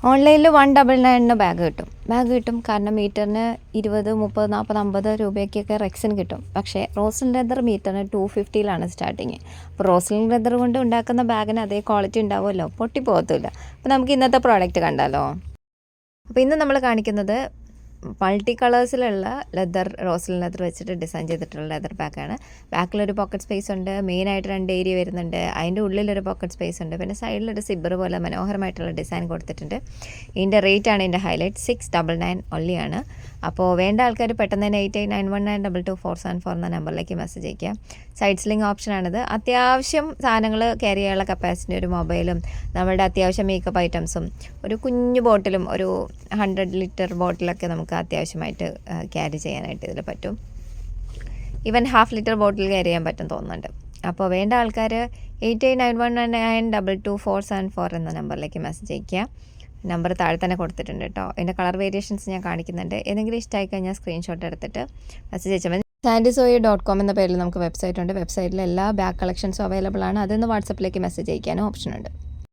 ഓൺലൈനിൽ 199 ബാഗ് കിട്ടും. കാരണം മീറ്ററിന് 20, 30, 40, 50 രൂപയ്ക്കൊക്കെ റെക്സിന് കിട്ടും. പക്ഷേ റോസൽ ലെതർ മീറ്ററിന് 250 സ്റ്റാർട്ടിങ്. അപ്പോൾ റോസൽ ലെതർ കൊണ്ട് ഉണ്ടാക്കുന്ന ബാഗിന് അതേ ക്വാളിറ്റി ഉണ്ടാവുമല്ലോ, പൊട്ടിപ്പോകത്തില്ല. അപ്പോൾ നമുക്ക് ഇന്നത്തെ പ്രോഡക്റ്റ് കണ്ടാലോ. അപ്പോൾ ഇന്ന് നമ്മൾ കാണിക്കുന്നത് മൾട്ടി കളേഴ്സിലുള്ള റോസൽ ലെതർ വെച്ചിട്ട് ഡിസൈൻ ചെയ്തിട്ടുള്ള ലെതർ ബാഗാണ്. ബാക്കിലൊരു പോക്കറ്റ് സ്പേസ് ഉണ്ട്, മെയിനായിട്ട് 2 ഏരിയ വരുന്നുണ്ട്, അതിൻ്റെ ഉള്ളിലൊരു പോക്കറ്റ് സ്പേസ് ഉണ്ട്, പിന്നെ സൈഡിലൊരു സിബ്ബർ പോലെ മനോഹരമായിട്ടുള്ള ഡിസൈൻ കൊടുത്തിട്ടുണ്ട്. ഇതിൻ്റെ റേറ്റാണ് ഇതിൻ്റെ ഹൈലൈറ്റ്, 699 ഒള്ളിയാണ്. അപ്പോൾ വേണ്ട ആൾക്കാർ പെട്ടെന്ന് തന്നെ 8891922474 എന്ന നമ്പറിലേക്ക് മെസ്സേജ് അയക്കുക. സൈഡ് സ്ലിംഗ് ഓപ്ഷനാണിത്. അത്യാവശ്യം സാധനങ്ങൾ ക്യാരി ചെയ്യാനുള്ള കപ്പാസിറ്റി, ഒരു മൊബൈലും നമ്മളുടെ അത്യാവശ്യം മേക്കപ്പ് ഐറ്റംസും ഒരു കുഞ്ഞു ബോട്ടിലും ഒരു 100 ലിറ്റർ ബോട്ടിലൊക്കെ നമുക്ക് അത്യാവശ്യമായിട്ട് ക്യാരി ചെയ്യാനായിട്ട് ഇതിൽ പറ്റും. ഈവൻ 1/2 ലിറ്റർ ബോട്ടിൽ ക്യാരി ചെയ്യാൻ പറ്റും തോന്നുന്നുണ്ട്. അപ്പോൾ വേണ്ട ആൾക്കാർ 8891922474 എന്ന നമ്പറിലേക്ക് മെസ്സേജ് അയയ്ക്കുക. നമ്പർ താഴെ തന്നെ കൊടുത്തിട്ടുണ്ട് കേട്ടോ. അതിൻ്റെ കളർ വേരിയേഷൻസ് ഞാൻ കാണിക്കുന്നുണ്ട്. ഏതെങ്കിലും ഇഷ്ടമായി കഴിഞ്ഞാൽ സ്ക്രീൻഷോട്ട് എടുത്തിട്ട് മെസ്സേജ് അയച്ചാൽ മതി. sandysoy.com എന്ന പേരിൽ നമുക്ക് വെബ്സൈറ്റ് ഉണ്ട്. വെബ്സൈറ്റിൽ എല്ലാ ബാഗ് കളക്ഷൻസും അവൈലബിൾ ആണ്. അതിൽ നിന്ന് വാട്സപ്പിലേക്ക് മെസ്സേജ് അയക്കാനും ഓപ്ഷൻ ഉണ്ട്.